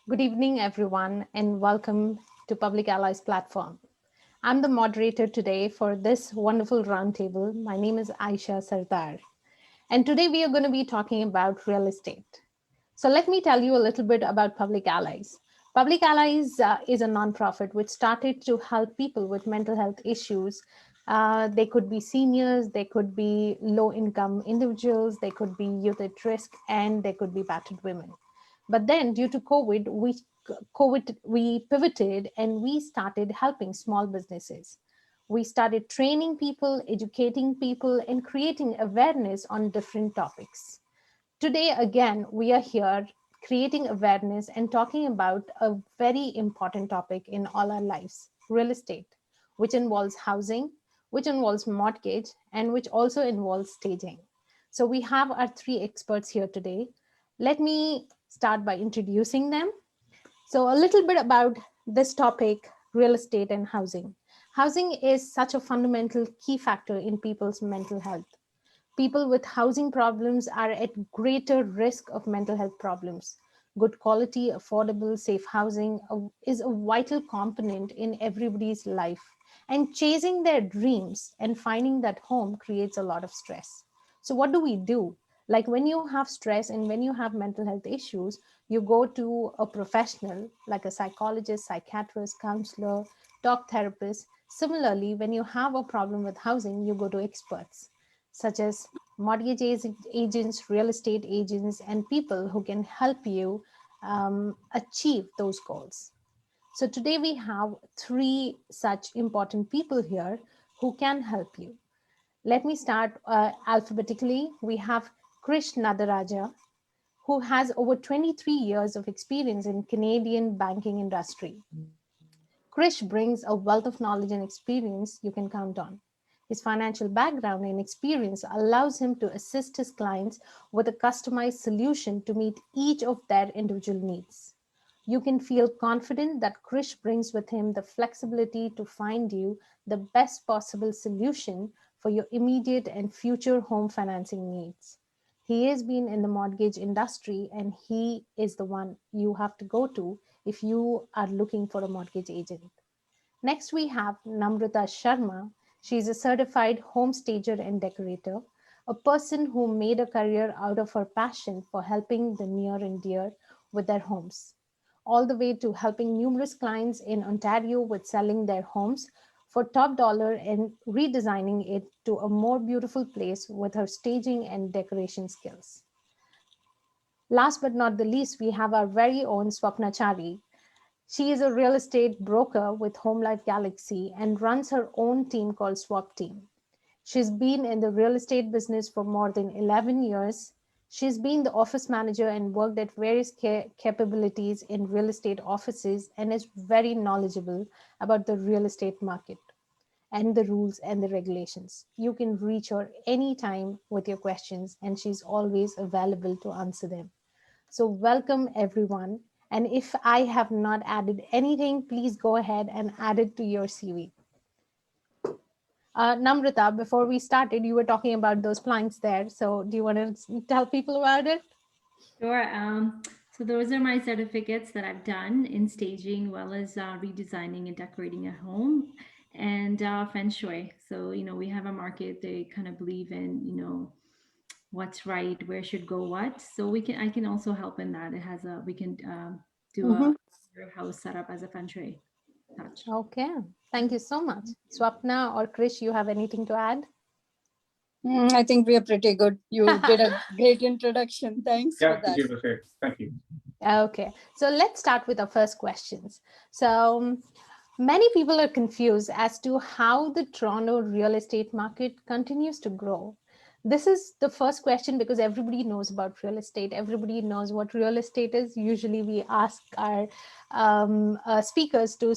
Good evening, everyone, and welcome to Public Allies platform. I'm the moderator today for this wonderful roundtable. My name is Aisha Sardar, and today we are going to be talking about real estate. So let me tell you a little bit about Public Allies. Public Allies is a nonprofit which started to help people with mental health issues. They could be seniors, they could be low income individuals, they could be youth at risk, and they could be battered women. But then due to we pivoted and we started helping small businesses. We started training people, educating people, and creating awareness on different topics. Today, again, we are here creating awareness and talking about a very important topic in all our lives, real estate, which involves housing, which involves mortgage, and which also involves staging. So we have our three experts here today. Let me start by introducing them. So, a little bit about this topic, real estate and housing. Housing is such a fundamental key factor in people's mental health. People with housing problems are at greater risk of mental health problems. Good quality, affordable, safe housing is a vital component in everybody's life. And chasing their dreams and finding that home creates a lot of stress. So, what do we do? Like when you have stress and when you have mental health issues, you go to a professional like a psychologist, psychiatrist, counselor, talk therapist. Similarly, when you have a problem with housing, you go to experts such as mortgage agents, real estate agents, and people who can help you achieve those goals. So today we have three such important people here who can help you. Let me start alphabetically. We have Krish Nadarajah, who has over 23 years of experience in Canadian banking industry. Krish brings a wealth of knowledge and experience you can count on. His financial background and experience allows him to assist his clients with a customized solution to meet each of their individual needs. You can feel confident that Krish brings with him the flexibility to find you the best possible solution for your immediate and future home financing needs. He has been in the mortgage industry and he is the one you have to go to if you are looking for a mortgage agent. Next, we have Namrata Sharma. She is a certified home stager and decorator, a person who made a career out of her passion for helping the near and dear with their homes, all the way to helping numerous clients in Ontario with selling their homes for top dollar and redesigning it to a more beautiful place with her staging and decoration skills. Last but not the least, we have our very own Swapna Chari. She is a real estate broker with Home Life Galaxy and runs her own team called Swap Team. She's been in the real estate business for more than 11 years. She's been the office manager and worked at various capabilities in real estate offices and is very knowledgeable about the real estate market and the rules and the regulations. You can reach her anytime with your questions, and she's always available to answer them. So, welcome everyone. And if I have not added anything, please go ahead and add it to your CV. Namrata, before we started, you were talking about those planks there. So, do you want to tell people about it? Sure. So those are my certificates that I've done in staging, well as redesigning and decorating a home, and feng shui. So we have a market. They kind of believe in what's right, where should go what. So I can also help in that. It has a we can do a Mhm. house setup as a feng shui touch. Okay, thank you so much. Swapna or Krish, you have anything to add? I think we are pretty good. You did a great introduction. Thanks for Yeah, that. you okay. Thank you. Okay, so let's start with our first questions. So, many people are confused as to how the Toronto real estate market continues to grow. This is the first question because everybody knows about real estate. Everybody knows what real estate is. Usually, we ask our speakers to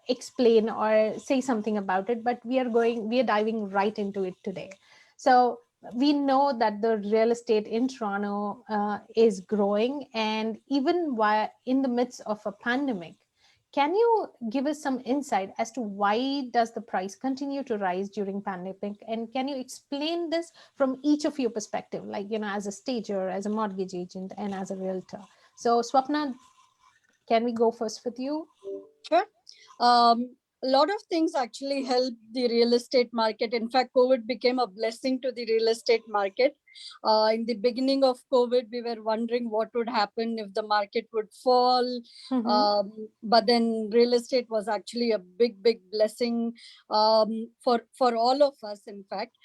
explain or say something about it, but we are diving right into it today. So, we know that the real estate in Toronto is growing, and even while in the midst of a pandemic, can you give us some insight as to why does the price continue to rise during pandemic? And can you explain this from each of your perspective, like, as a stager, as a mortgage agent, and as a realtor? So, Swapna, Can we go first with you? Sure. A lot of things actually help the real estate market. In fact, COVID became a blessing to the real estate market. In the beginning of COVID, we were wondering what would happen if the market would fall. Mhm. But then real estate was actually a big, big blessing for all of us, in fact.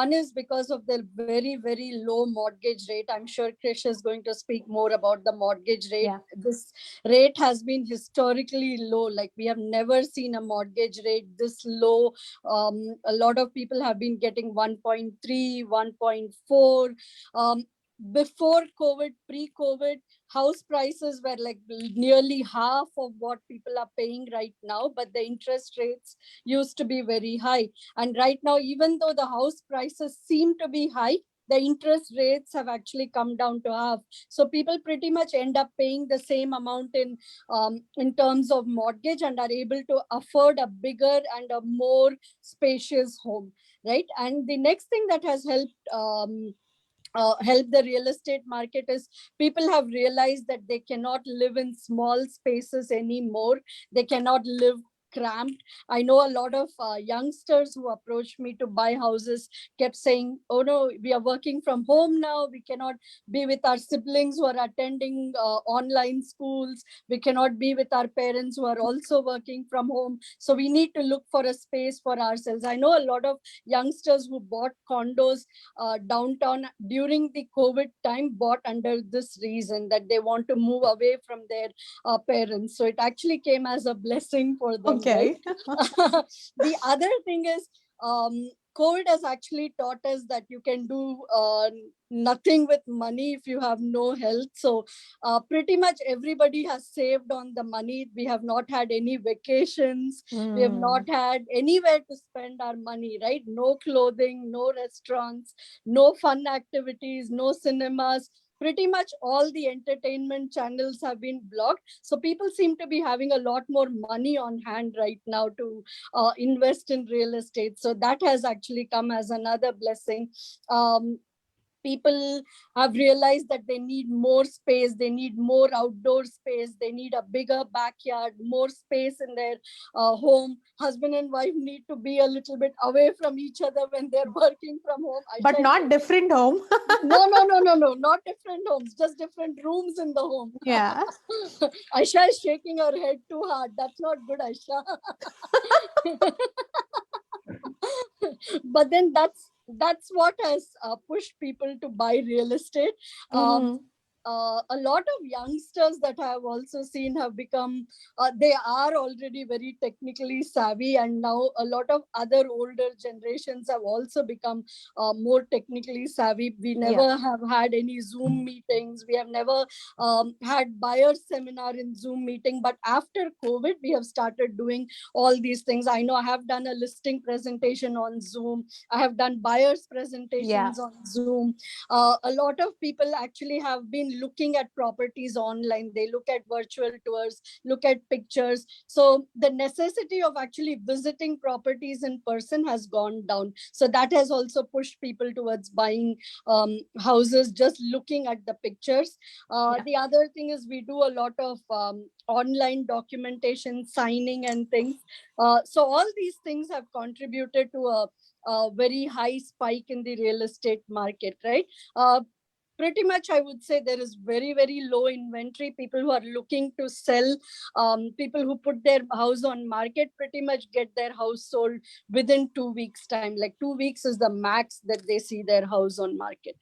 One is because of the very, very low mortgage rate. I'm sure Krish is going to speak more about the mortgage rate. Yeah. This rate has been historically low. Like, we have never seen a mortgage rate this low. A lot of people have been getting 1.3, 1.4. um, Before COVID, pre-COVID, house prices were like nearly half of what people are paying right now, but the interest rates used to be very high. And right now, even though the house prices seem to be high, the interest rates have actually come down to half. So people pretty much end up paying the same amount in terms of mortgage, and are able to afford a bigger and a more spacious home, right? And the next thing that has help the real estate market is people have realized that they cannot live in small spaces anymore. They cannot live cramped. I know a lot of youngsters who approached me to buy houses kept saying, oh no, we are working from home now, we cannot be with our siblings who are attending online schools, we cannot be with our parents who are also working from home, so we need to look for a space for ourselves. I know a lot of youngsters who bought condos downtown during the COVID time, bought under this reason that they want to move away from their parents. So it actually came as a blessing for them, right? Okay. The other thing is, COVID has actually taught us that you can do nothing with money if you have no health. So pretty much everybody has saved on the money. We have not had any vacations. We have not Mm. had anywhere to spend our money, right? No clothing, no restaurants, no fun activities, no cinemas. Pretty much all the entertainment channels have been blocked. So people seem to be having a lot more money on hand right now to invest in real estate. So that has actually come as another blessing. People have realized that they need more space, they need more outdoor space, they need a bigger backyard, more space in their home. Husband and wife need to be a little bit away from each other when they're working from home. But Aisha is not shaking. different home. No, not different homes, just different rooms in the home. Yeah. Aisha is shaking her head too hard. That's not good, Aisha. But then that's what has pushed people to buy real estate. um, Mhm. a lot of youngsters that I have also seen have become, they are already very technically savvy, and now a lot of other older generations have also become more technically savvy. We Yeah. never have had any Zoom meetings. We have never had buyer seminar in Zoom meeting. But after COVID, we have started doing all these things. I know I have done a listing presentation on Zoom. I have done buyers Yeah. presentations on Zoom. A lot of people actually have been looking at properties online. They look at virtual tours, look at pictures. So the necessity of actually visiting properties in person has gone down. So that has also pushed people towards buying houses, just looking at the pictures. Yeah. The other thing is, we do a lot of online documentation, signing and things. So all these things have contributed to a very high spike in the real estate market, right? Uh, Pretty much I would say there is very, very low inventory. People who are looking to sell, people who put their house on market pretty much get their house sold within 2 weeks time. Like 2 weeks is the max that they see their house on market.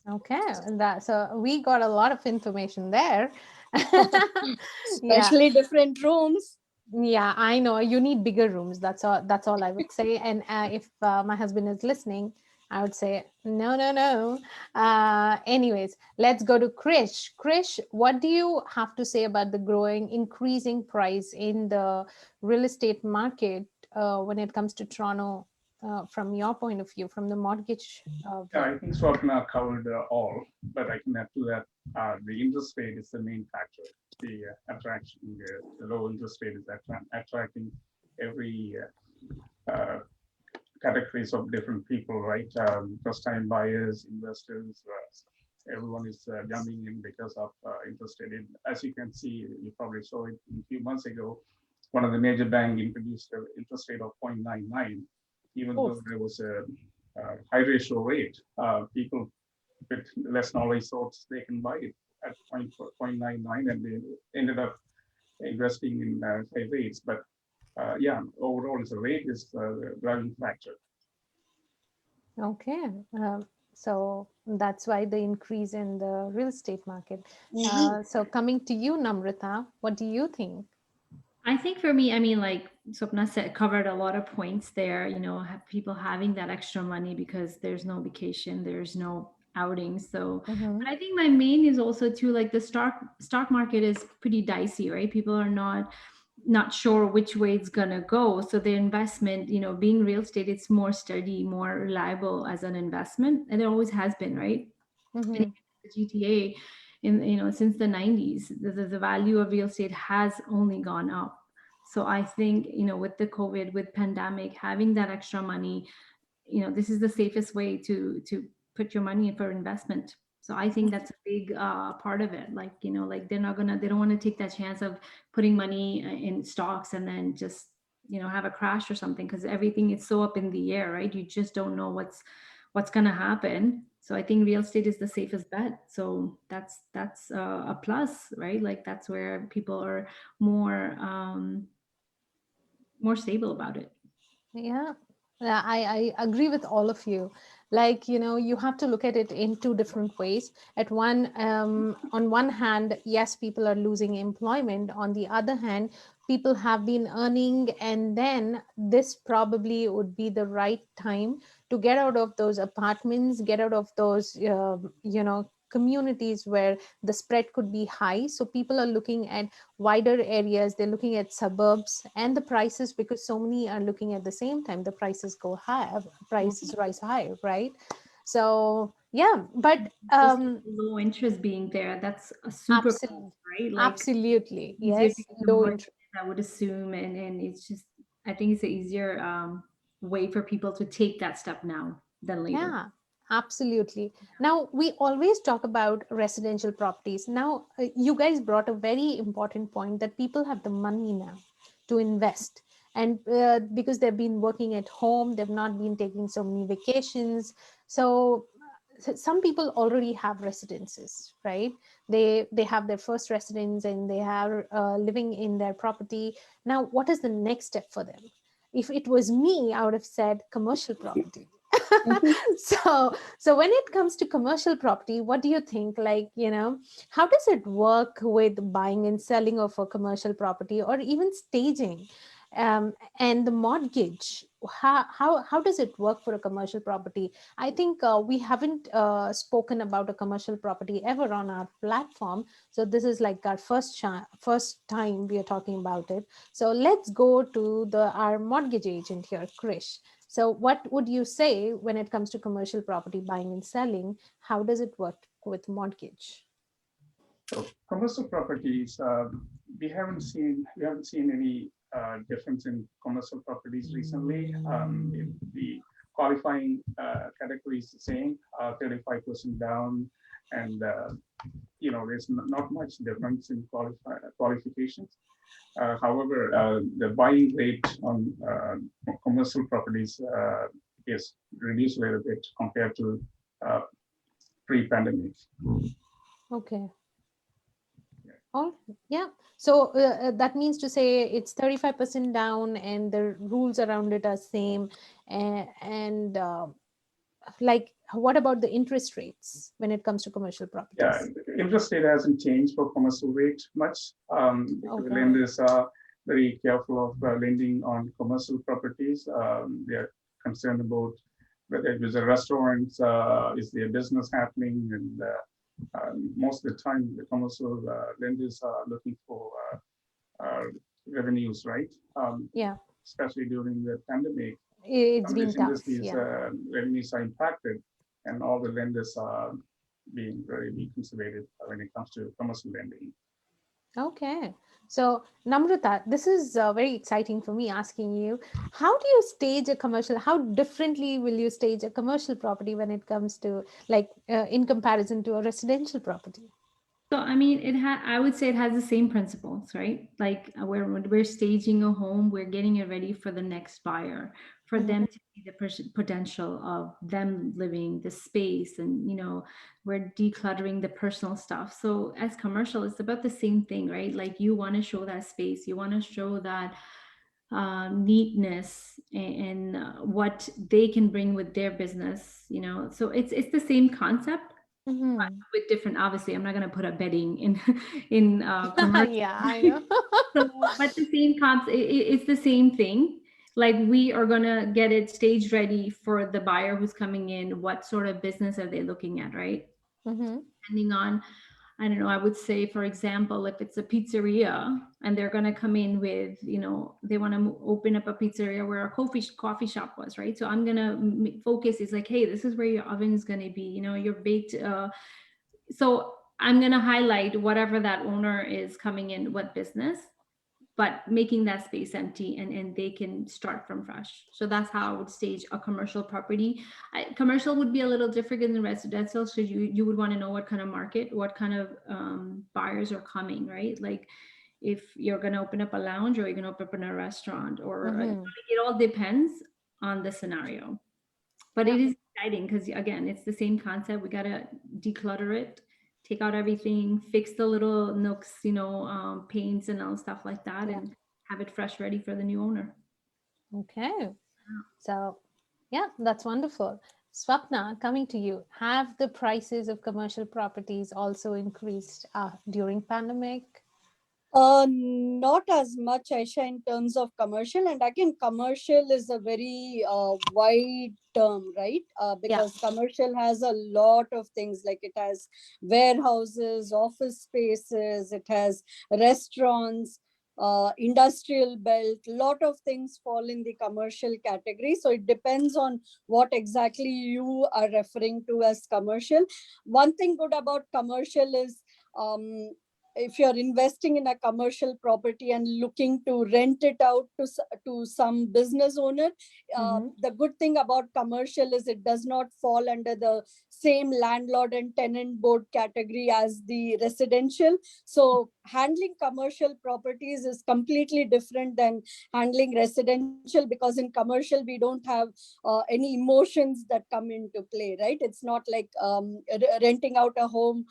Okay. That, so we got a lot of information there. Yeah. Especially different rooms. Yeah, I know. You need bigger rooms. That's all I would say. And if my husband is listening, I would say no, no, no. Anyways, let's go to Krish. Krish, what do you have to say about the growing, increasing price in the real estate market when it comes to Toronto, from your point of view, from the mortgage Yeah, view? I think Swapna covered all, but I can add to that the interest rate is the main factor. The attraction, the low interest rate is attracting every categories of different people, right? First-time buyers, investors, everyone is jumping in because of interest rate. As you can see, you probably saw it a few months ago. One of the major banks introduced an interest rate of 0.99, even Oh, though there was a high ratio rate. People with less knowledge thought they can buy it at 0.99, and they ended up investing in high rates. But yeah, overall, the rate is the driving factor. okay. So that's why the increase in the real estate market. Mhm. So coming to you, Namrata, what do you think? I think for me, I mean, like Swapna said, covered a lot of points there. People having that extra money because there's no vacation, there's no outings. So, Mm-hmm. but I think my main is also too like the stock market is pretty dicey, right? People are not sure which way it's gonna go. So the investment, being real estate, it's more steady, more reliable as an investment, and it always has been, right? And Mm-hmm. even the GTA in since the 90s, the value of real estate has only gone up. So I think, with the COVID, with pandemic, having that extra money, this is the safest way to put your money in for investment. So I think that's a big part of it. Like, like they don't want to take that chance of putting money in stocks and then just have a crash or something, because everything is so up in the air, right? You just don't know what's going to happen. So I think real estate is the safest bet. So that's a plus, right? Like that's where people are more more stable about it. Yeah, yeah, I agree with all of you. Like, you have to look at it in two different ways. On one hand, yes, people are losing employment. On the other hand, people have been earning, and then this probably would be the right time to get out of those apartments, get out of those, communities where the spread could be high. So people are looking at wider areas, they're looking at suburbs, and the prices, because so many are looking at the same time, the prices go high, prices rise high, right? So yeah, but Just low interest being there, that's a super plus, absolutely, right? Like absolutely, easier to yes, get a low mortgage, interest. I would assume, and it's just, I think it's an easier way for people to take that step now than later. Yeah, absolutely. Now, we always talk about residential properties. Now, you guys brought a very important point that people have the money now to invest. And because they've been working at home, they've not been taking so many vacations. So, some people already have residences, right? They have their first residence and they are living in their property. Now, what is the next step for them? If it was me, I would have said commercial property. Mhm. So when it comes to commercial property, what do you think? Like, how does it work with buying and selling of a commercial property, or even staging, and the mortgage? How does it work for a commercial property? I think we haven't spoken about a commercial property ever on our platform. So this is like our first time we are talking about it. So let's go to our mortgage agent here, Krish. So, what would you say when it comes to commercial property buying and selling? How does it work with mortgage? So commercial properties, we haven't seen any difference in commercial properties recently. The qualifying category is the same, 35% down, and there's not much difference in qualifications. However, the buying rate on commercial properties is reduced a little bit compared to uh, pre-pandemic. Okay. Oh, yeah. So that means to say it's 35% down and the rules around it are same. And like, what about the interest rates when it comes to commercial Yeah, properties? interest rate hasn't changed for commercial rate much. The Okay. lenders are very careful of lending on commercial properties. They are concerned about whether it was a restaurant, is their business happening, and most of the time the commercial lenders are looking for uh, revenues, right? Yeah. Especially during the pandemic, It's some of been these tough. industries Yeah. revenues are impacted, and all the lenders are being very conservative when it comes to commercial lending. Okay. So, Namrata, this is very exciting for me asking you, how do you stage a commercial? How differently will you stage a commercial property when it comes to, like, in comparison to a residential property? So I mean, I would say it has the same principles, right? Like when we're staging a home, we're getting it ready for the next buyer, for them Mm-hmm. to see the potential of them living the space, and we're decluttering the personal stuff. So as commercial, it's about the same thing, right? Like you want to show that space, you want to show that neatness and what they can bring with their business. So it's the same concept Mm-hmm. with different. Obviously, I'm not going to put a bedding in in commercial. Yeah, I know. So, but the same concept, it's the same thing. Like we are going to get it stage ready for the buyer who's coming in. What sort of business are they looking at, right? Mm-hmm. Depending on, I don't know, I would say, for example, if it's a pizzeria and they're going to come in with, they want to open up a pizzeria where a coffee shop was, right? So I'm going to focus is like, hey, this is where your oven is going to be, your baked. So I'm going to highlight whatever that owner is coming in, what business, but making that space empty, and they can start from fresh. So that's how I would stage a commercial property. Commercial would be a little different than residential. So you would want to know what kind of market, what kind of buyers are coming, right? Like if you're going to open up a lounge or you're going to open up a restaurant, or Mm-hmm. it all depends on the scenario. But Yeah, it is exciting because again, it's the same concept. We gotta declutter it, take out everything, fix the little nooks, paints and all stuff like that, yeah. and have it fresh, ready for the new owner. Okay. So, yeah, that's wonderful. Swapna, coming to you, have the prices of commercial properties also increased during pandemic? Not as much, Aisha, in terms of commercial. And again, commercial is a very wide term, right? Yeah. Because commercial has a lot of things, like it has warehouses, office spaces, it has restaurants, industrial belt. Lot of things fall in the commercial category. So it depends on what exactly you are referring to as commercial. One thing good about commercial is, if you're investing in a commercial property and looking to rent it out to some business owner, Mm-hmm. the good thing about commercial is it does not fall under the same landlord and tenant board category as the residential. So handling commercial properties is completely different than handling residential, because in commercial we don't have any emotions that come into play, right? It's not like renting out a home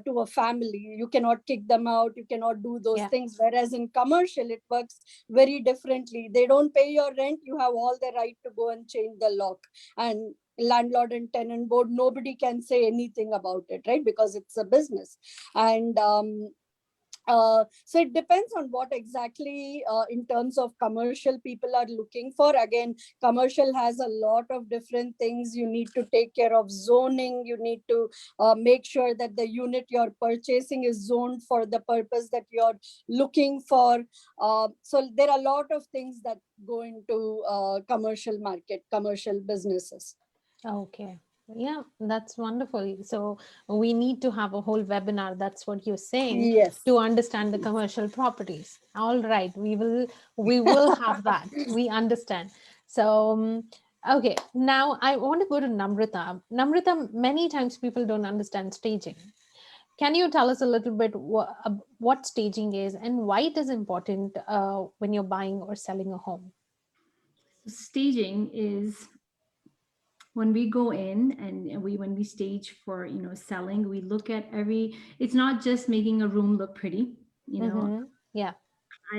to a family. You cannot kick them out, you cannot do those Yeah. things. Whereas in commercial, it works very differently. They don't pay your rent, you have all the right to go and change the lock. And landlord and tenant board, nobody can say anything about it, right? Because it's a business. And so it depends on what exactly, in terms of commercial, people are looking for. Again, commercial has a lot of different things. You need to take care of zoning, you need to make sure that the unit you're purchasing is zoned for the purpose that you're looking for. So there are a lot of things that go into commercial market, commercial businesses. Okay. Yeah, that's wonderful. So we need to have a whole webinar, that's what you're saying, Yes. to understand the commercial properties. All right, we will have that. We understand. So okay, now I want to go to Namrata. Namrata, many times people don't understand staging. Can you tell us a little bit what staging is and why it is important when you're buying or selling a home? Staging is when we go in and when we stage for selling, we look at every. It's not just making a room look pretty. Mm-hmm. Yeah.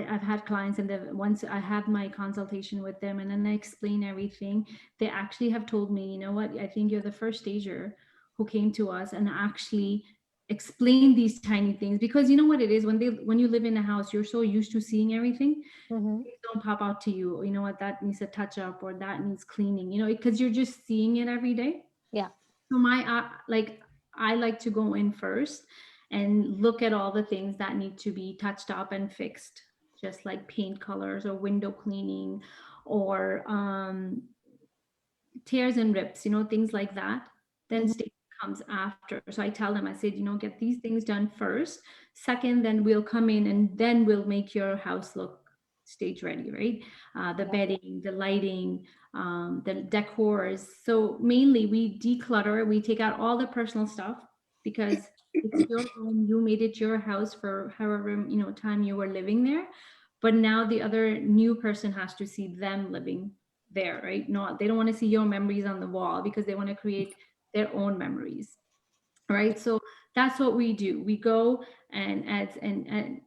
I've had clients, and once I had my consultation with them and then I explain everything, they actually have told me, you know what, I think you're the first stager who came to us and actually explained these tiny things. Because you know what it is, when you live in a house, you're so used to seeing everything, Mm-hmm. things don't pop out to you. You know what, that needs a touch up or that needs cleaning, because you're just seeing it every day. Yeah. So I like to go in first and look at all the things that need to be touched up and fixed, just like paint colors or window cleaning or tears and rips, things like that. Then Mm-hmm. stage comes after. So I tell them, I said, get these things done first. Second, then we'll come in and then we'll make your house look stage ready, right? The Yeah. bedding, the lighting, the decors. So mainly we declutter, we take out all the personal stuff because it's your home. You made it your house for however, time you were living there. But now the other new person has to see them living there, right? Not, they don't want to see your memories on the wall because they want to create their own memories, right? So that's what we do. We go and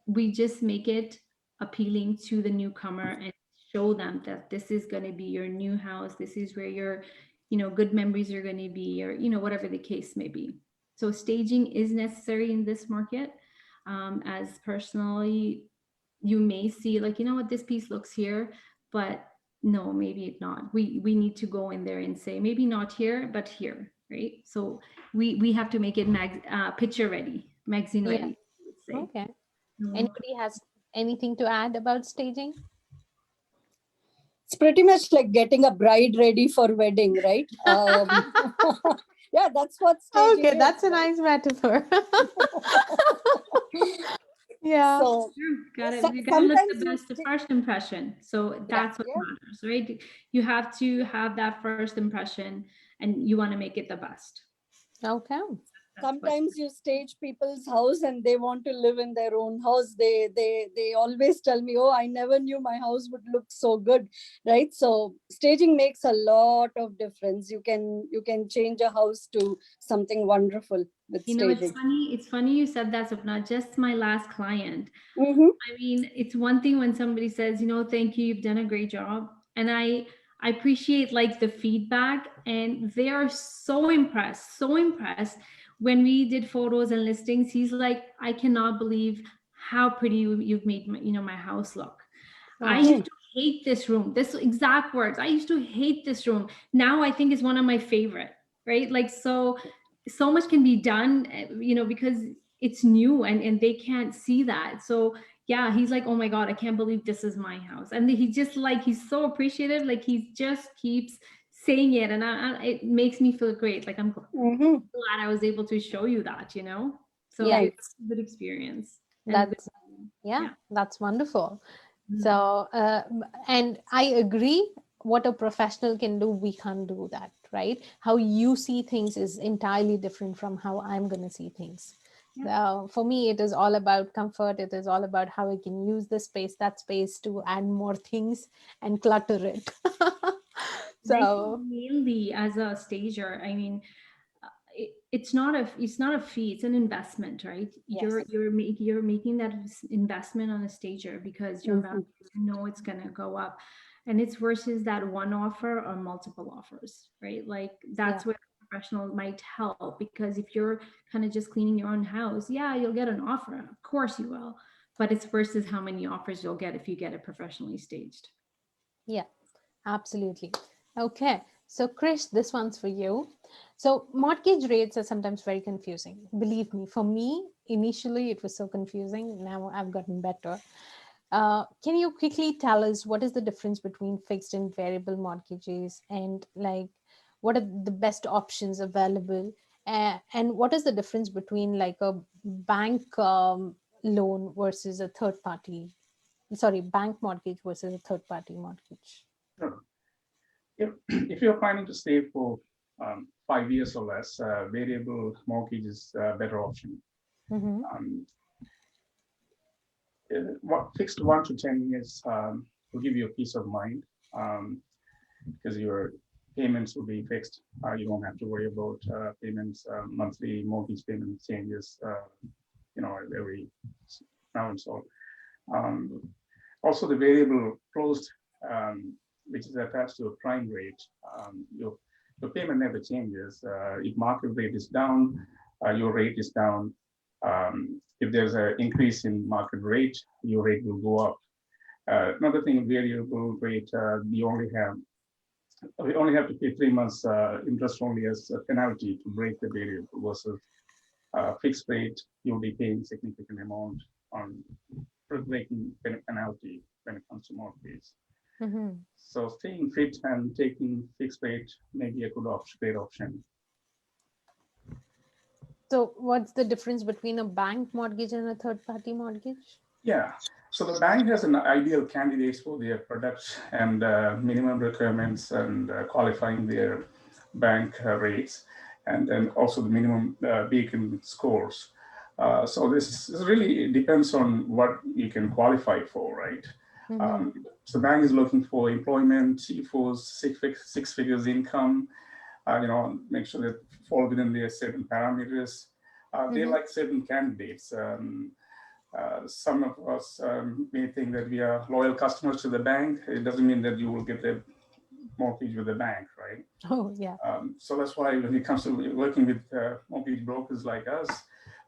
we just make it appealing to the newcomer and show them that this is going to be your new house. This is where your, good memories are going to be, or, whatever the case may be. So staging is necessary in this market. As personally, you may see like, what, this piece looks here, but no, maybe it not. We need to go in there and say maybe not here, but here, right? So we have to make it picture ready, magazine Yeah. ready, I would say. Okay. No. Anybody has anything to add about staging? It's pretty much like getting a bride ready for wedding, right? Yeah, that's what staging Okay, is, that's a right? nice metaphor. Yeah. So True. You gotta look sometimes the you best, the first impression. So yeah, that's what yeah. matters, right? You have to have that first impression and you want to make it the best. Okay. That's what. Sometimes you stage people's house and they want to live in their own house. They always tell me, oh, I never knew my house would look so good, right? So staging makes a lot of difference. You can change a house to something wonderful with It's staging. funny. It's funny you said that, Swapna. Just my last client. Mm-hmm. I mean, it's one thing when somebody says, thank you, you've done a great job. And I appreciate like the feedback and they are so impressed. When we did photos and listings, he's like, I cannot believe how pretty you've made my house look. I Oh, used to hate this room. This exact words. I used to hate this room. Now I think it's one of my favorite, right? Like so much can be done, because it's new and they can't see that. So yeah, he's like, oh my God, I can't believe this is my house. And he just like, he's so appreciative. Like he just keeps saying it. And it makes me feel great. Like I'm Mm-hmm. glad I was able to show you that. So yeah. it's Nice. a good experience and a good, That's yeah, yeah. that's wonderful. Mhm. So, and I agree, what a professional can do, we can't do that, right? How you see things is entirely different from how I'm going to see things. Yeah. For me, it is all about comfort. It is all about how I can use that space to add more things and clutter it. And I think So, mainly as a stager, I mean, it's not a fee, it's an investment, right? yes, You're making that investment on a stager because your value, Mm-hmm. it's going to go up, and it's versus that one offer or multiple offers, right? Like yeah, that's where a professional might help, because if you're kind of just cleaning your own house, yeah, you'll get an offer, of course you will, but it's versus how many offers you'll get if you get it professionally staged. yeah. Absolutely. Okay. So, Krish, this one's for you. So, mortgage rates are sometimes very confusing. Believe me, for me, initially it was so confusing. Now I've gotten better. Can you quickly tell us what is the difference between fixed and variable mortgages, and like what are the best options available? And what is the difference between like a bank loan versus a third party, sorry, bank mortgage versus a third party mortgage? Sure. If you're planning to stay for 5 years or less, variable mortgage is a better option. Mm-hmm. Um, what fixed 1 to 10 years will give you a peace of mind, because your payments will be fixed. You won't have to worry about payments, monthly mortgage payment changes, every now and so. Um, Also, the variable closed, which is attached to a prime rate, your payment never changes. If market rate is down, your rate is down. If there's an increase in market rate, your rate will go up. Another thing, variable rate, we only have to pay 3 months interest only as a penalty to break the variable, versus fixed rate, you'll be paying significant amount on breaking penalty when it comes to mortgage. Mm-hmm. So staying fit and taking fixed rate may be a great option. So what's the difference between a bank mortgage and a third party mortgage? Yeah. So the bank has an ideal candidates for their products and minimum requirements and qualifying their bank rates, and then also the minimum beacon scores. So this really depends on what you can qualify for, right? Mm-hmm. So bank is looking for employment, for six figures income, make sure that fall within their certain parameters. They Mm-hmm. like certain candidates. Some of us may think that we are loyal customers to the bank. It doesn't mean that you will get a mortgage with the bank, right? Oh, yeah. So that's why when it comes to working with mortgage brokers like us,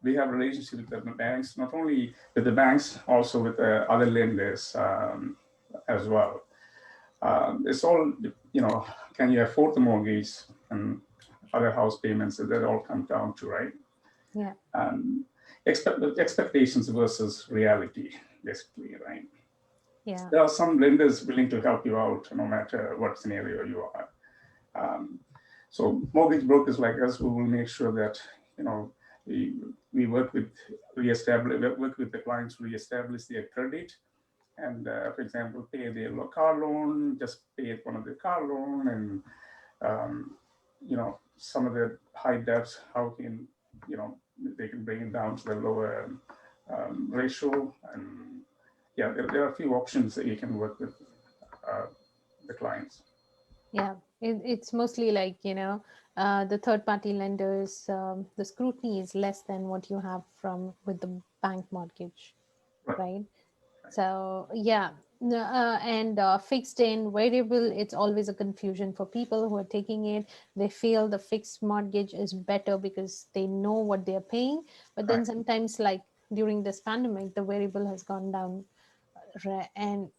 we have a relationship with the banks, not only with the banks, also with other lenders as well. It's all, can you afford the mortgage and other house payments that all come down to, right? Yeah. Um, expectations versus reality, basically, right? Yeah. There are some lenders willing to help you out no matter what scenario you are. Um, so mortgage brokers like us, we will make sure that you know we we work with the clients to reestablish their credit, and for example, pay their car loan, just pay one of the car loan, and some of the high debts, how can they can bring it down to the lower ratio, and yeah, there are a few options that you can work with uh, the clients. Yeah. It's mostly like, the third party lenders, the scrutiny is less than what you have from with the bank mortgage, Right, right? So yeah, and fixed in variable, it's always a confusion for people who are taking it. They feel the fixed mortgage is better because they know what they're paying, but right, then sometimes, like during this pandemic, the variable has gone down, and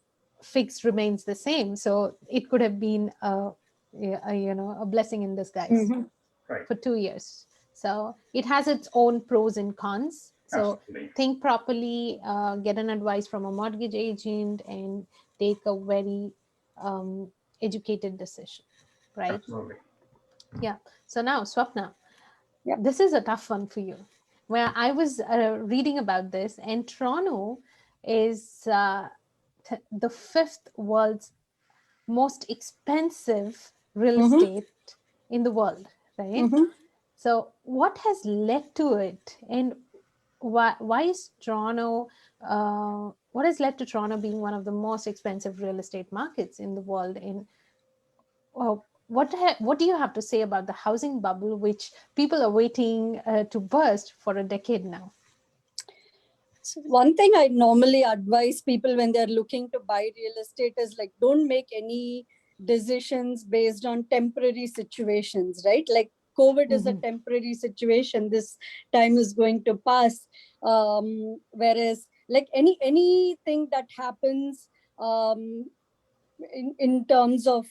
fixed remains the same. So it could have been a blessing in disguise Mhm. right. for 2 years. So it has its own pros and cons. So Absolutely, think properly, get an advice from a mortgage agent, and take a very um, educated decision, right? absolutely. Yeah. So now, Swapna, Yeah. this is a tough one for you. Where I was reading about this, and Toronto is the fifth world's most expensive real Mhm. estate in the world, right? Mhm. So, what has led to it, and why is Toronto? What has led to Toronto being one of the most expensive real estate markets in the world? And what do you have to say about the housing bubble, which people are waiting to burst for a decade now? So one thing I normally advise people when they're looking to buy real estate is like, don't make any decisions based on temporary situations, right? Like COVID is a Mm-hmm. temporary situation. This time is going to pass. Whereas like anything that happens, in terms of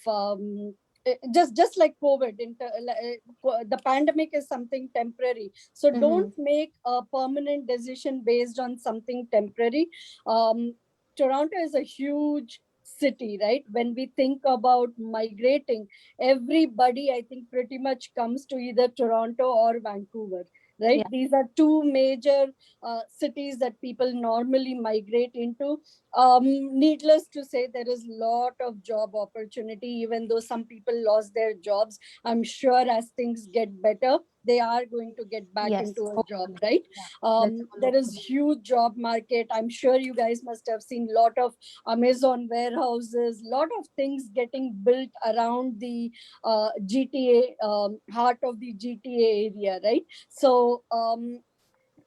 just like COVID, the pandemic is something temporary. So Mm-hmm. don't make a permanent decision based on something temporary. Um, Toronto is a huge city, right? When we think about migrating, everybody, I think, pretty much comes to either Toronto or Vancouver, right? Yeah. These are two major cities that people normally migrate into. Needless to say, there is a lot of job opportunity, even though some people lost their jobs. I'm sure as things get better, they are going to get back Yes. into a job, Hopefully. right? Yeah. Let's all There hope is for that. huge job market. I'm sure you guys must have seen a lot of Amazon warehouses, lot of things getting built around the GTA, heart of the GTA area, right? So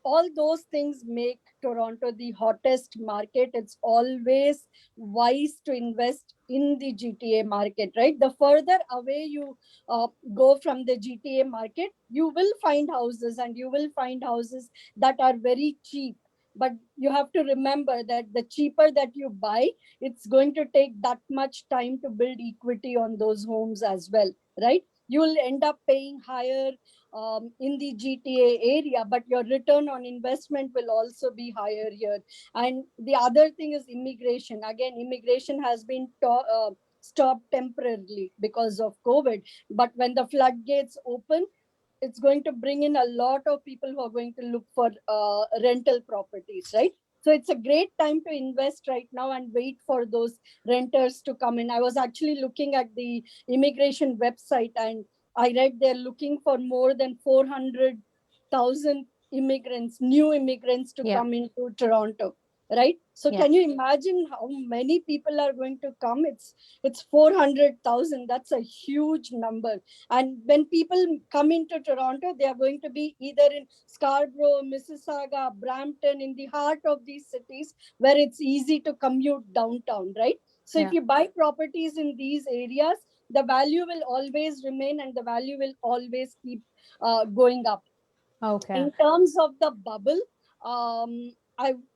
all those things make Toronto the hottest market. It's always wise to invest in the GTA market, right? The further away you go from the GTA market, you will find houses, and you will find houses that are very cheap. But you have to remember that the cheaper that you buy, it's going to take that much time to build equity on those homes as well, right? You will end up paying higher in the GTA area, but your return on investment will also be higher here. And the other thing is immigration. Again, immigration has been stopped temporarily because of COVID. But when the floodgates open, it's going to bring in a lot of people who are going to look for rental properties, right? So it's a great time to invest right now and wait for those renters to come in. I was actually looking at the immigration website, and I read they're looking for more than 400,000 immigrants, new immigrants to Yeah. come into Toronto, right? So Yeah. can you imagine how many people are going to come? It's 400,000. That's a huge number. And when people come into Toronto, they are going to be either in Scarborough, Mississauga, Brampton, in the heart of these cities where it's easy to commute downtown, right? So if Yeah. you buy properties in these areas, the value will always remain and the value will always keep going up. Okay. In terms of the bubble,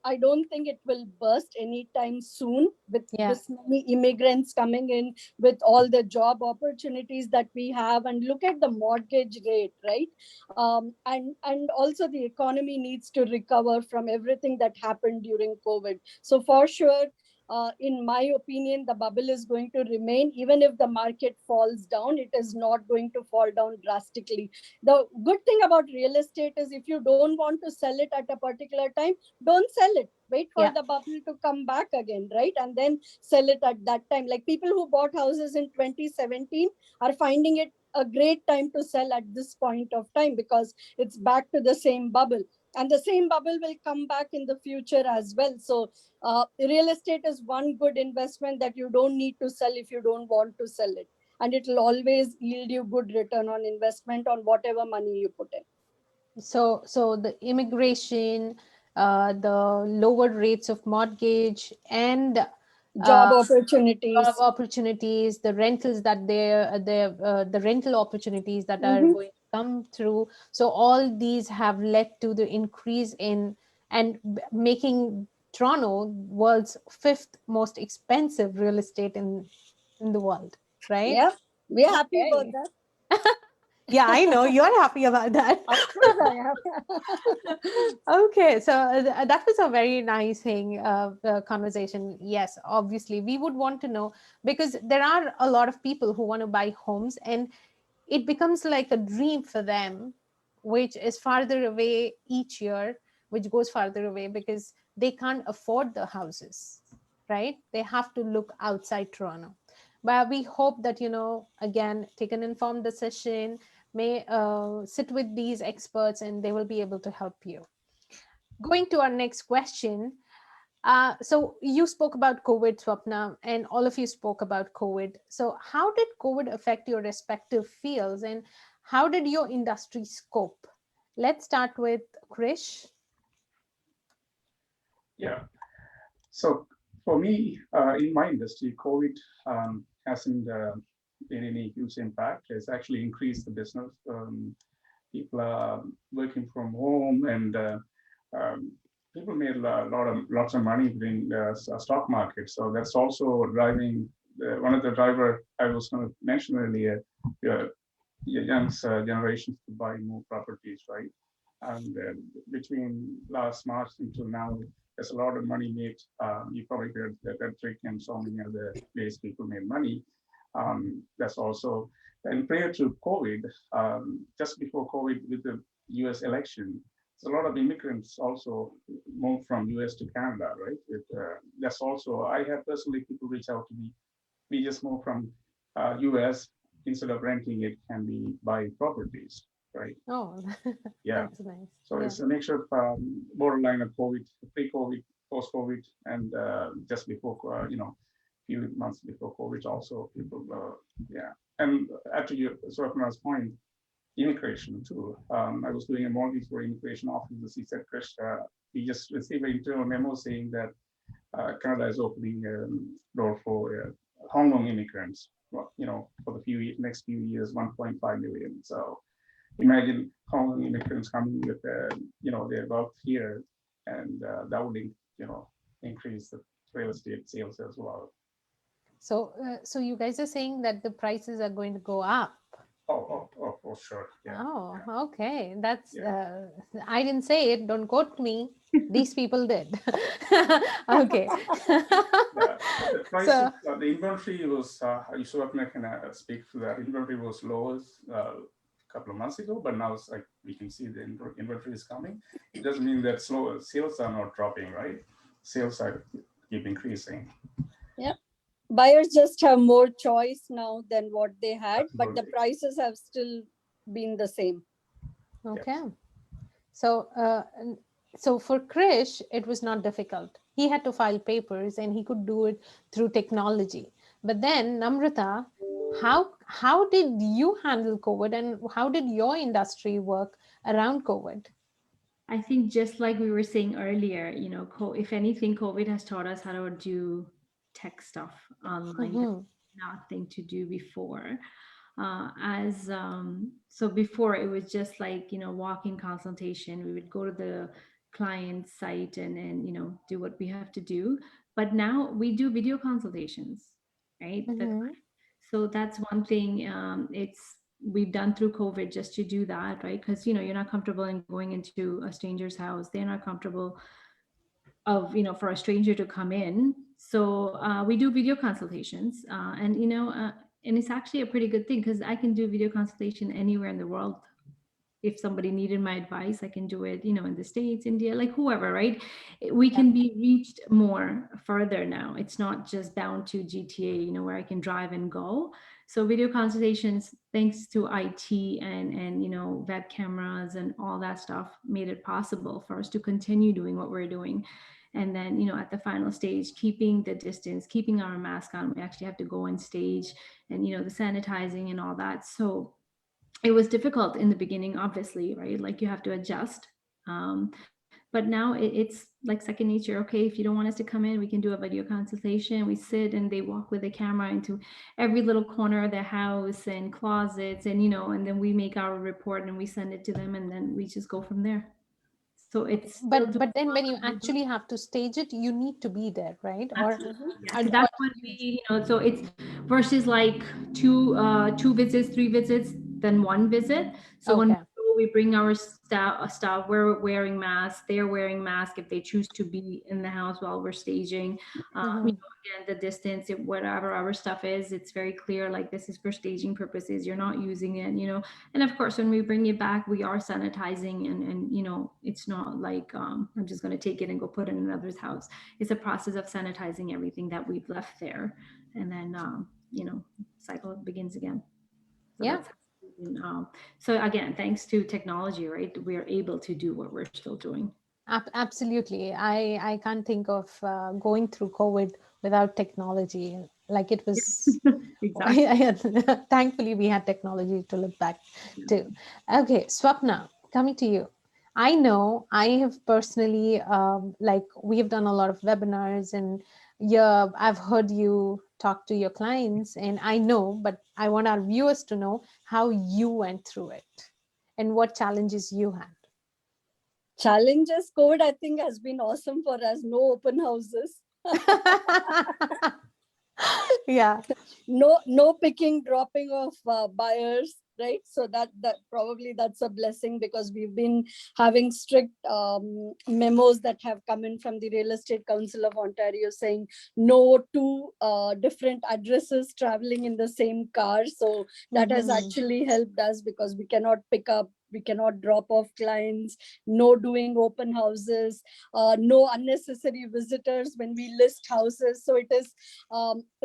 I don't think it will burst anytime soon with Yeah. this many immigrants coming in, with all the job opportunities that we have. And look at the mortgage rate, right? And also the economy needs to recover from everything that happened during COVID. So for sure, in my opinion, the bubble is going to remain. Even if the market falls down, it is not going to fall down drastically. The good thing about real estate is if you don't want to sell it at a particular time, don't sell it. Wait for Yeah. the bubble to come back again, right? And then sell it at that time. Like people who bought houses in 2017 are finding it a great time to sell at this point of time because it's back to the same bubble. And the same bubble will come back in the future as well. So, real estate is one good investment that you don't need to sell if you don't want to sell it, and it will always yield you good return on investment on whatever money you put in. So the immigration, the lower rates of mortgage, and Job job opportunities. opportunities, the rentals that the rental opportunities that are Mhm. going to come through. So all these have led to the increase in and making Toronto world's fifth most expensive real estate in the world, right? Yeah, we're happy about Okay. that. Yeah, I know you're happy about that. Of course I am. Okay, so that was a very nice thing, conversation. Yes, obviously, we would want to know because there are a lot of people who want to buy homes, and it becomes like a dream for them, which is farther away each year, which goes farther away because they can't afford the houses, right? They have to look outside Toronto. But we hope that, again, take an informed decision, may sit with these experts, and they will be able to help you. Going to our next question. So you spoke about COVID, Swapna, and all of you spoke about COVID. So how did COVID affect your respective fields, and how did your industry scope? Let's start with Krish. Yeah. So for me, in my industry, COVID hasn't been any huge impact. It's actually increased the business. People are working from home, and um, people made lots of money in the stock market. So that's also driving one of the driver I was going to mention earlier. Uh, young generations to buy more properties, right? And between last March until now, there's a lot of money made. You probably heard that Trick and so many other ways people made money. That's also, and prior to COVID, just before COVID with the US election, there's a lot of immigrants also moved from US to Canada, right? That's also, I have personally people reach out to me. We just moved from US, instead of renting it, can be buy properties, right? Oh, Yeah. that's nice. So Yeah. it's a mixture of borderline of COVID, pre-COVID, post-COVID, and just before, few months before COVID also people, yeah. And actually, Swapna's point, immigration too. I was doing a mortgage for immigration officers. He said, Krish, we just received an internal memo saying that Canada is opening door for Hong Kong immigrants. Well, for the next few years, 1.5 million. So imagine Hong Kong immigrants coming with, their wealth here, and that would, increase the real estate sales as well. So you guys are saying that the prices are going to go up. Oh, sure. Yeah. Oh, okay. That's Yeah. I didn't say it. Don't quote me. These people did. Okay. The prices, So the inventory was, Swapna can speak to that. Inventory was lowest couple of months ago, but now it's like we can see the inventory is coming. It doesn't mean that slow sales are not dropping, right? Sales are keep increasing. Yeah. Buyers just have more choice now than what they had, but the Absolutely. prices have still been the same. Okay. So, so for Krish, it was not difficult. He had to file papers, and he could do it through technology. But then, Namrata, how did you handle COVID, and how did your industry work around COVID? I think just like we were saying earlier, if anything, COVID has taught us how to do tech stuff online that Mm-hmm. nothing to do before. As So before it was just like walk-in consultation. We would go to the client site and do what we have to do. But now we do video consultations, right? Mm-hmm. So that's one thing. It's we've done through COVID just to do that, right? Because you're not comfortable in going into a stranger's house. They're not comfortable of for a stranger to come in. So we do video consultations, and it's actually a pretty good thing because I can do video consultation anywhere in the world. If somebody needed my advice, I can do it, in the States, India, like whoever, right? We Yeah. can be reached more further now. It's not just down to GTA, where I can drive and go. So video consultations, thanks to IT and web cameras and all that stuff, made it possible for us to continue doing what we're doing. And then, at the final stage, keeping the distance, keeping our mask on. We actually have to go on stage and, the sanitizing and all that. So it was difficult in the beginning, obviously, right? Like you have to adjust. But now it's like second nature. Okay, if you don't want us to come in, we can do a video consultation. We sit and they walk with the camera into every little corner of the house and closets, and then we make our report and we send it to them, and then we just go from there. So Okay. it's still But doing then when you well. actually have to stage it, you need to be there, right? Or Absolutely, yes. or, So or that's what so it's versus like two visits, three visits, then one visit. So when we okay. go, we bring our staff, we're wearing masks, they're wearing masks if they choose to be in the house while we're staging. Mm-hmm. Again, the distance, whatever our stuff is, it's very clear, like this is for staging purposes, you're not using it. And of course, when we bring it back, we are sanitizing and it's not like I'm just going to take it and go put it in another's house. It's a process of sanitizing everything that we've left there, and then cycle begins again. So Yeah. that's so again, thanks to technology, right, we are able to do what we're still doing. Absolutely. I can't think of going through COVID without technology. Like it was, Exactly. thankfully, we had technology to look back to. Okay, Swapna, coming to you. I know I have personally, like, we have done a lot of webinars, and yeah, I've heard you talk to your clients, and I know, but I want our viewers to know how you went through it and what challenges you had. Challenges, COVID, I think, has been awesome for us. No open houses. Yeah. No picking dropping of buyers, right? So that probably that's a blessing, because we've been having strict memos that have come in from the Real Estate Council of Ontario saying no two different addresses traveling in the same car. So that has Mhm. actually helped us, because we cannot pick up, we cannot drop off clients, no doing open houses, no unnecessary visitors when we list houses. So it is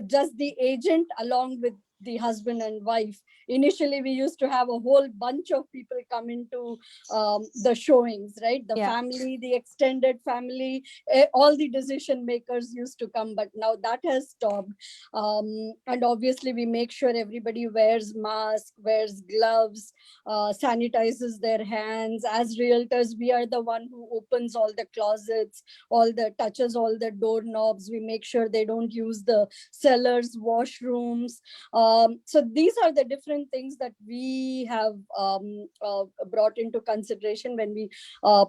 just the agent along with the husband and wife. Initially, we used to have a whole bunch of people come into the showings, right? The Yeah. family, the extended family, all the decision makers used to come, but now that has stopped. And obviously, we make sure everybody wears mask, wears gloves, sanitizes their hands. As realtors, we are the one who opens all the closets, touches all the doorknobs. We make sure they don't use the cellars, washrooms. So these are the different things that we have brought into consideration when we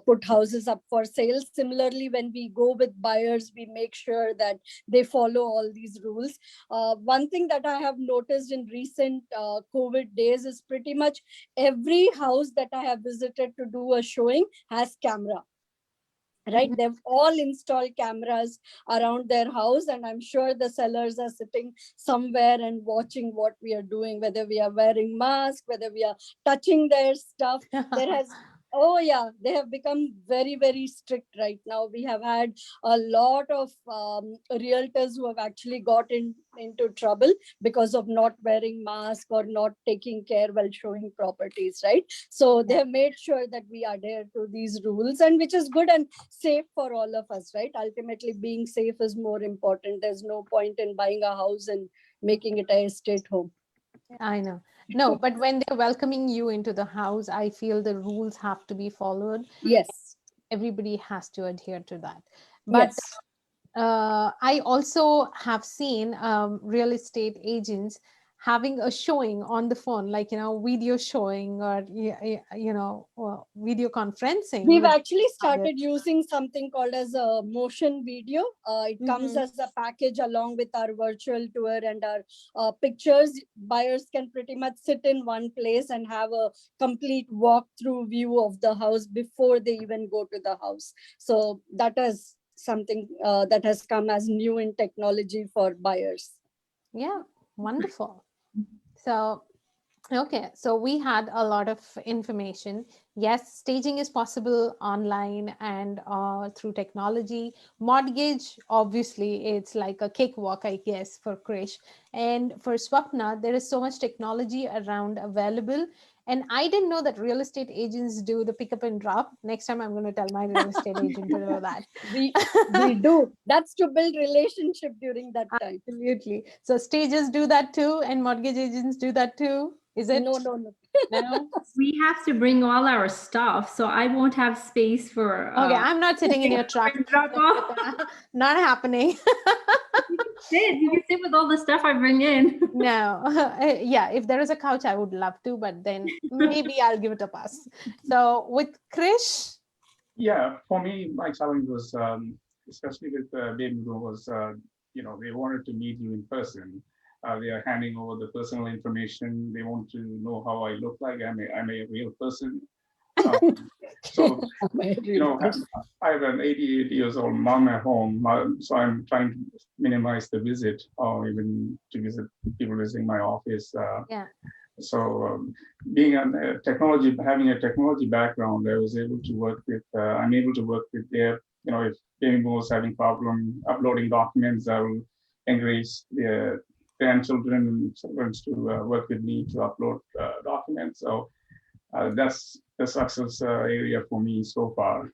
put houses up for sale. Similarly, when we go with buyers, we make sure that they follow all these rules. One thing that I have noticed in recent COVID days is pretty much every house that I have visited to do a showing has camera. right? They've all installed cameras around their house, and I'm sure the sellers are sitting somewhere and watching what we are doing, whether we are wearing masks, whether we are touching their stuff. There has Oh yeah, they have become very, very strict right now. We have had a lot of realtors who have actually into trouble because of not wearing mask or not taking care while showing properties, right? So they Yeah. have made sure that we adhere to these rules, and which is good and safe for all of us, right? Ultimately, being safe is more important. There's no point in buying a house and making it a estate home. I know. No, but when they're welcoming you into the house, I feel the rules have to be followed. Yes. Everybody has to adhere to that. But Yes. I also have seen real estate agents having a showing on the phone, like, video showing or, video conferencing We've with actually buyers. started using something called as a motion video. It comes Mhm. as a package along with our virtual tour and our pictures. Buyers can pretty much sit in one place and have a complete walkthrough view of the house before they even go to the house. So that is something that has come as new in technology for buyers. Yeah, wonderful. So, okay, so we had a lot of information. Yes, staging is possible online and through technology. Mortgage, obviously, it's like a cakewalk, I guess, for Krish. And for Swapna, there is so much technology around available. And I didn't know that real estate agents do the pick up and drop. Next time, I'm going to tell my real estate agent to do that. We do. That's to build relationship during that time. Absolutely. So stages do that too, and mortgage agents do that too. Is No, it? no, no. No? We have to bring all our stuff, so I won't have space for Okay, I'm not sitting in your truck. drop off. Not happening. You can sit with all the stuff I bring in. No. Yeah, if there is a couch, I would love to, but then maybe I'll give it a pass. So with Krish, Yeah, for me, my challenge was, especially with baby boomers, they wanted to meet you in person. They are handing over the personal information. They want to know how I look like. I'm a real person. Um, so I have an 88 years old mom at home, so I'm trying to minimize the visit or even to visit people visiting my office. yeah, So being technology, having a technology background, I was able to work with. I'm able to work with their. If anyone was having problem uploading documents, I will encourage their grandchildren and children to work with me to upload documents. So that's the success area for me so far.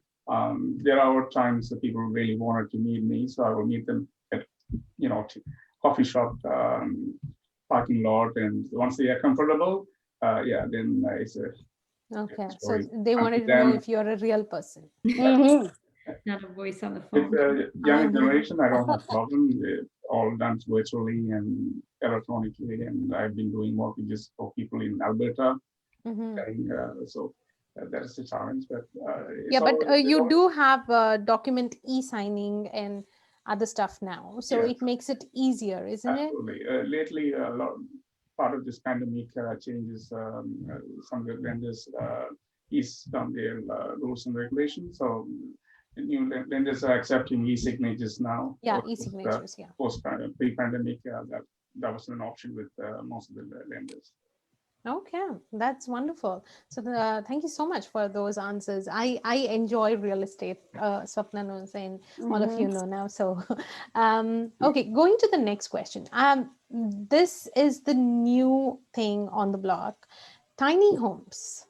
There are times that people really wanted to meet me, so I will meet them at coffee shop, parking lot, and once they are comfortable, yeah, then it's a okay. So story. they Come to wanted to know them. if you're a real person. Mhm. Not a voice on the With phone. the younger generation, I don't have problem. It's all done virtually and electronically, and I've been doing mortgages for people in Alberta. Mhm. So that's the challenge, but Yeah, it's but all. you do have document e-signing and other stuff now, so Yes, it makes it easier, isn't it? absolutely. Lately, a lot part of this pandemic changes some of the vendors eased on their rules and regulations. So new vendors are accepting e-signatures now. Yeah, e-signatures. Yeah. Post pre-pandemic, that was an option with most of the vendors. Okay, that's wonderful. So thank you so much for those answers. I enjoy real estate. Swapna knows, and all of you Mhm. know now. So, okay, going to the next question. This is the new thing on the block, tiny homes.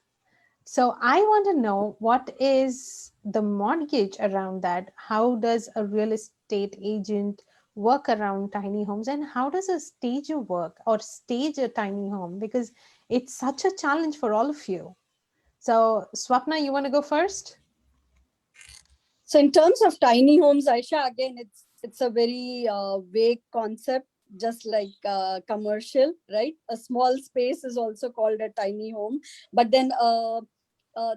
So I want to know, what is the mortgage around that? How does a real estate agent work around tiny homes, and how does a stager work or stage a tiny home? Because it's such a challenge for all of you. So Swapna, you want to go first? So in terms of tiny homes, Aisha, again, it's a very vague concept, just like commercial, right? A small space is also called a tiny home, but then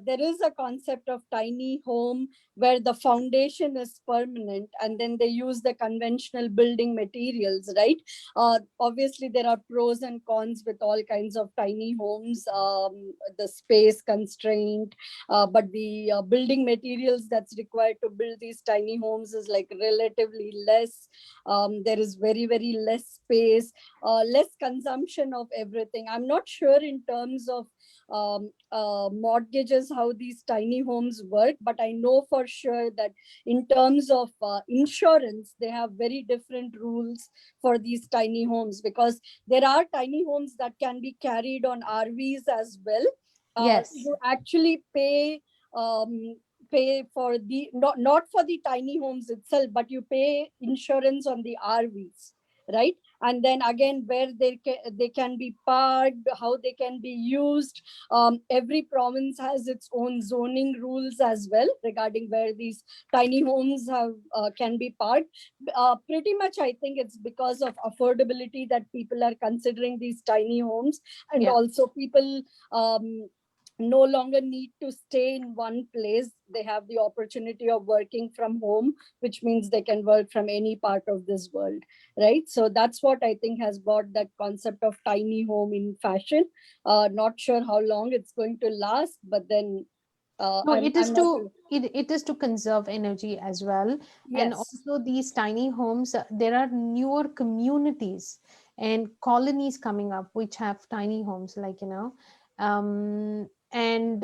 there is a concept of tiny home where the foundation is permanent and then they use the conventional building materials, right? Obviously, there are pros and cons with all kinds of tiny homes, the space constraint, but the building materials that's required to build these tiny homes is like relatively less. There is very, very less space, less consumption of everything. I'm not sure in terms of mortgages how these tiny homes work, but I know for sure that in terms of insurance they have very different rules for these tiny homes, because there are tiny homes that can be carried on RVs as well. Yes. You actually um, pay for the not for the tiny homes itself, but you pay insurance on the RVs, right? And then again, where they can be parked, how they can be used. Every province has its own zoning rules as well regarding where these tiny homes have can be parked. Pretty much, I think it's because of affordability that people are considering these tiny homes, and Yeah. also people no longer need to stay in one place. They have the opportunity of working from home, which means they can work from any part of this world, right? So that's what I think has brought that concept of tiny home in fashion. Not sure how long it's going to last, but then No, it is I'm not. to it is to conserve energy as well. And Yes. also these tiny homes, there are newer communities and colonies coming up which have tiny homes, like, and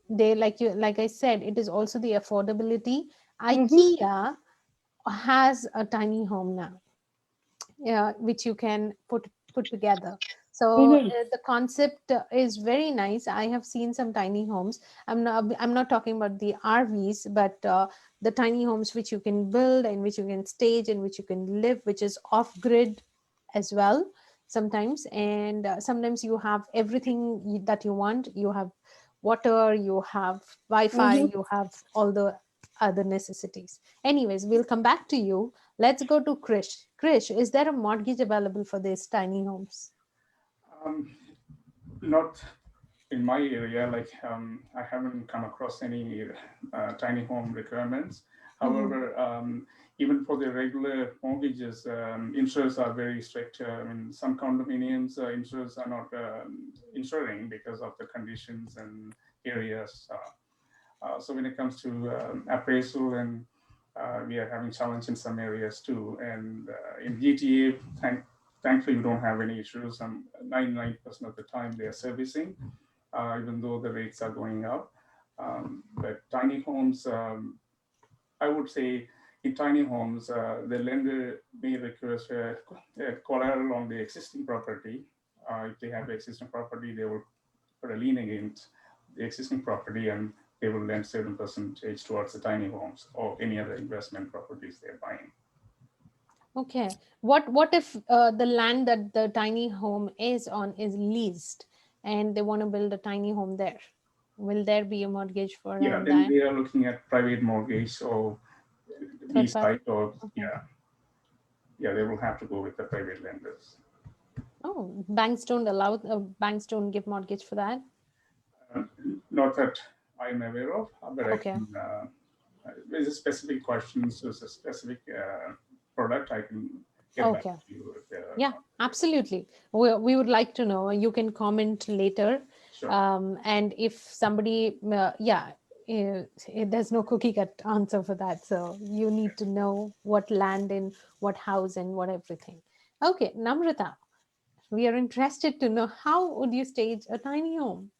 they, like I said, it is also the affordability. Mm-hmm. IKEA has a tiny home now, which you can put together. So Mm-hmm. the concept is very nice. I have seen some tiny homes. I'm not talking about the RVs, but the tiny homes which you can build and which you can stage and which you can live, which is off grid as well sometimes. And sometimes you have everything that you want. You have water, you have Wi-Fi, Mm-hmm. you have all the other necessities. Anyways, we'll come back to you. Let's go to Krish. Krish, is there a mortgage available for these tiny homes? Um, Not in my area, like I haven't come across any tiny home requirements. Mhm. However, even for the regular mortgages, insurers are very strict. I mean, some condominiums insurers are not insuring because of the conditions and areas. So when it comes to appraisal, and we are having challenge in some areas too. And in GTA, thankfully, we don't have any issues. 99% of the time they are servicing, even though the rates are going up. But tiny homes, I would say in tiny homes, the lender may request a collateral on the existing property. If they have existing property, they will put a lien against the existing property, and they will lend certain percentage towards the tiny homes or any other investment properties they're buying. Okay. What if the land that the tiny home is on is leased and they want to build a tiny home there? Will there be a mortgage for Yeah, then that they are looking at private mortgage or third lease party? type, or Okay. yeah, they will have to go with the private lenders. Oh, banks don't give mortgage for that. Uh, Not that I'm aware of, but I Okay. can. There's a specific questions. There's a specific product. I can get back Okay. to you if there are Yeah, not. absolutely. We would like to know. You can comment later. Sure. And if somebody, yeah, there's no cookie cut answer for that. So you need to know what land and what house and what everything. Okay, Namrata, we are interested to know how would you stage a tiny home?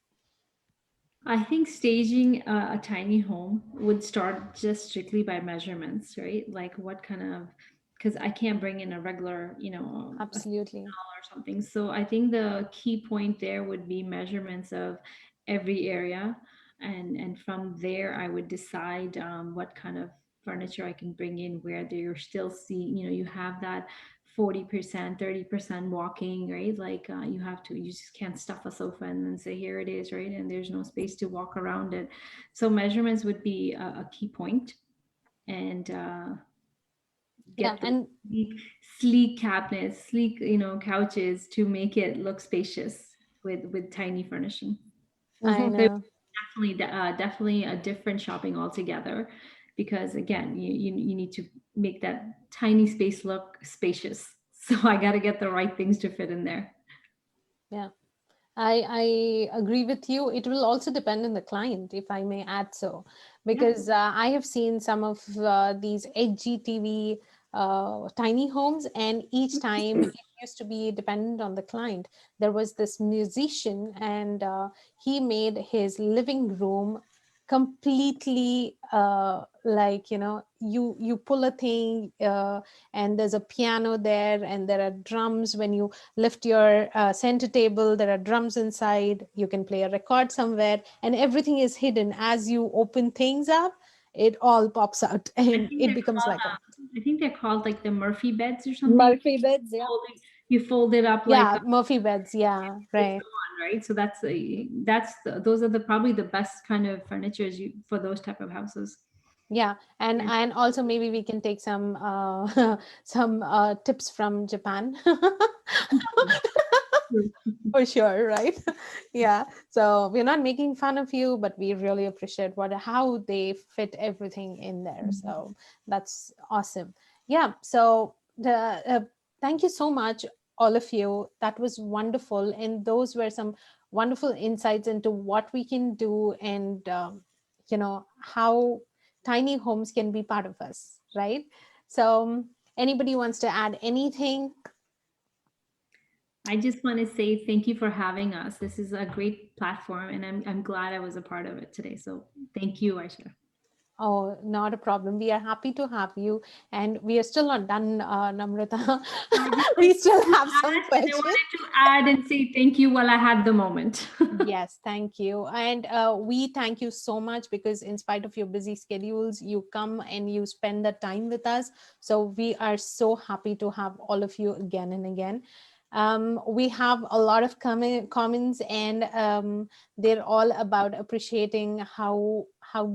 I think staging a tiny home would start just strictly by measurements, right? Like what kind of, because I can't bring in a regular, a Absolutely. or something. So I think the key point there would be measurements of every area, and from there I would decide what kind of furniture I can bring in where you're still seeing, you have that 40%, 30% walking, right? Like you just can't stuff a sofa and then say here it is, right? And there's no space to walk around it. So measurements would be a key point, and Yeah, get those and sleek cabinets, sleek, couches to make it look spacious with tiny furnishing. I Mm-hmm. know. definitely a different shopping altogether, because again, you need to make that tiny space look spacious. So I got to get the right things to fit in there. Yeah. I agree with you. It will also depend on the client, if I may add so, Yeah. because I have seen some of these HGTV tiny homes, and each time it used to be dependent on the client. There was this musician, and he made his living room completely like, you pull a thing, and there's a piano there, and there are drums. When you lift your center table, there are drums inside. You can play a record somewhere, and everything is hidden. As you open things up, it all pops out I and think it they're becomes called like a, I think they're called like the Murphy beds or something. Murphy beds, yeah. You fold it up like yeah, Murphy beds, yeah, it's right. the one, right? So those are the probably the best kind of furnitures you for those type of houses. Yeah, and Yeah. and also maybe we can take some some tips from Japan. For sure, right? Yeah. So we're not making fun of you, but we really appreciate what how they fit everything in there. Mhm. So that's awesome. Yeah. So the thank you so much, all of you. That was wonderful, and those were some wonderful insights into what we can do, and how tiny homes can be part of us, right? So anybody wants to add anything? I just want to say thank you for having us. This is a great platform, and I'm glad I was a part of it today. So thank you, Aisha. Oh, not a problem. We are happy to have you. And we are still not done, Namrata. I just We wanted still to have some add, and I questions. wanted to add and say thank you while I had the moment. Yes, thank you. And we thank you so much, because in spite of your busy schedules, you come and you spend the time with us. So we are so happy to have all of you again and again. We have a lot of comments, and they're all about appreciating how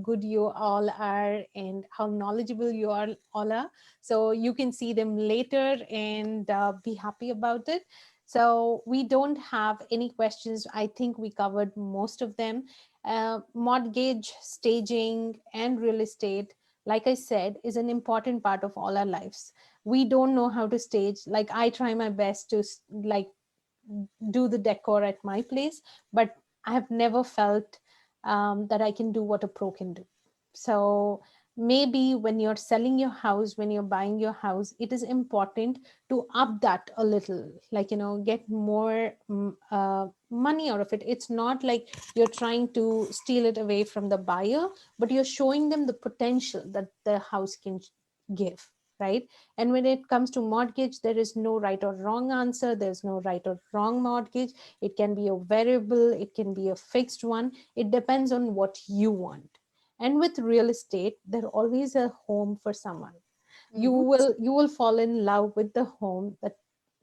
good you all are and how knowledgeable you all are. So you can see them later and be happy about it. So we don't have any questions. I think we covered most of them. Mortgage, staging, and real estate, like I said, is an important part of all our lives. We don't know how to stage. Like, I try my best to like do the decor at my place, but I have never felt that I can do what a pro can do. So maybe when you're selling your house, when you're buying your house, it is important to up that a little, like, get more money out of it. It's not like you're trying to steal it away from the buyer, but you're showing them the potential that the house can give, right? And when it comes to mortgage, there is no right or wrong answer. There's no right or wrong mortgage. It can be a variable, it can be a fixed one. It depends on what you want. And with real estate, there's always a home for someone. you Mhm. will you will fall in love with the home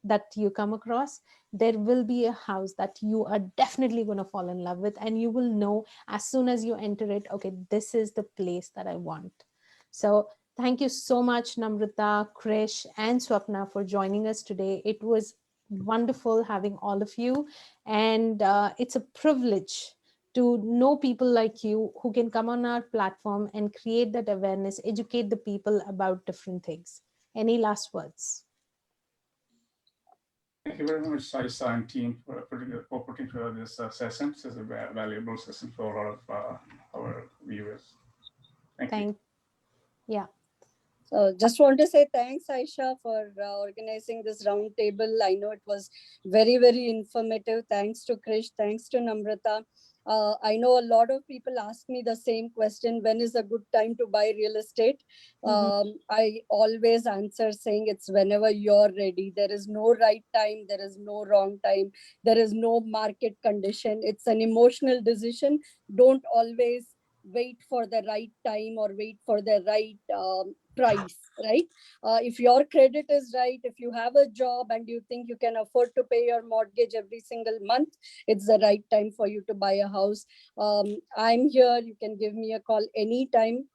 that you come across. There will be a house that you are definitely going to fall in love with, and you will know as soon as you enter it, okay, this is the place that I want. So thank you so much, Namrata, Krish, and Swapna, for joining us today. It was wonderful having all of you, and it's a privilege to know people like you who can come on our platform and create that awareness, educate the people about different things. Any last words? Thank you very much, Saisa and team, for putting together this session. This is a valuable session for a lot of our viewers. Thank you. Thank, yeah. So just want to say thanks, Aisha, for organizing this round table. I know it was very, very informative. Thanks to Krish. Thanks to Namrata. I know a lot of people ask me the same question: when is a good time to buy real estate? Mhm. I always answer saying it's whenever you're ready. There is no right time. There is no wrong time. There is no market condition. It's an emotional decision. Don't always wait for the right time or wait for the right price, right? If your credit is right, if you have a job and you think you can afford to pay your mortgage every single month, it's the right time for you to buy a house. I'm here. You can give me a call anytime.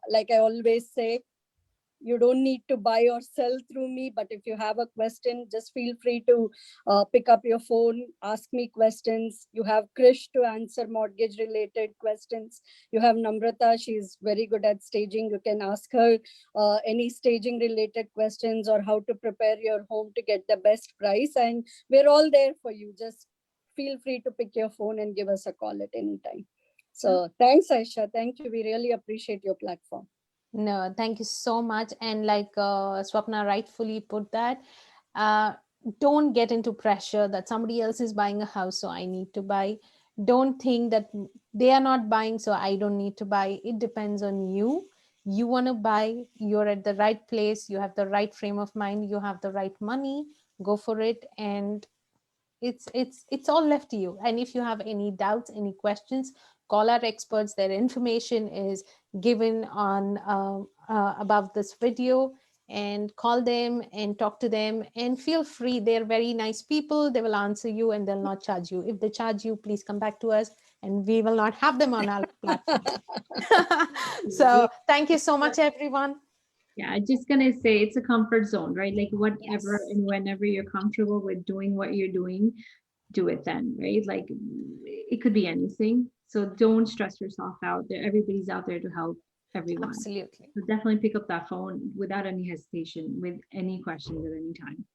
Like I always say, You don't need to buy or sell through me, but if you have a question, just feel free to pick up your phone, ask me questions. You have Krish to answer mortgage related questions. You have Namrata, she's very good at staging. You can ask her any staging related questions or how to prepare your home to get the best price. And we're all there for you. Just feel free to pick your phone and give us a call at any time. So thanks, Aisha. Thank you. We really appreciate your platform. No, thank you so much. And like Swapna rightfully put that, uh, don't get into pressure that somebody else is buying a house, so I need to buy. Don't think that they are not buying, so I don't need to buy. It depends on you. You want to buy, you're at the right place, you have the right frame of mind, you have the right money, go for it. And it's all left to you. And if you have any doubts, any questions, call our experts. Their information is given on above this video, and call them and talk to them and feel free. They're very nice people. They will answer you and they'll not charge you. If they charge you, please come back to us and we will not have them on our platform. So thank you so much, everyone. Yeah, I'm just gonna say it's a comfort zone, right? Like whatever Yes, and whenever you're comfortable with doing what you're doing, do it then, right? Like it could be anything. So don't stress yourself out. There, everybody's out there to help everyone. absolutely. So definitely pick up that phone without any hesitation, with any questions at any time.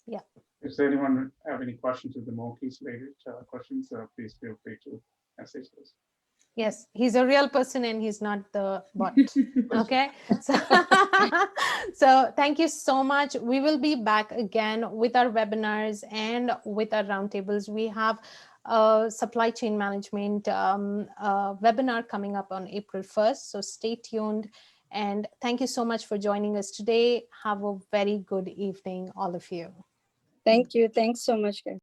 Yeah. If anyone have any questions with the mortgage related questions, please feel free to message us. Yes, he's a real person and he's not the bot. Okay. So, so thank you so much. We will be back again with our webinars and with our roundtables. We have a supply chain management webinar coming up on April 1st. So stay tuned. And thank you so much for joining us today. Have a very good evening, all of you. Thank you. Thanks so much, guys.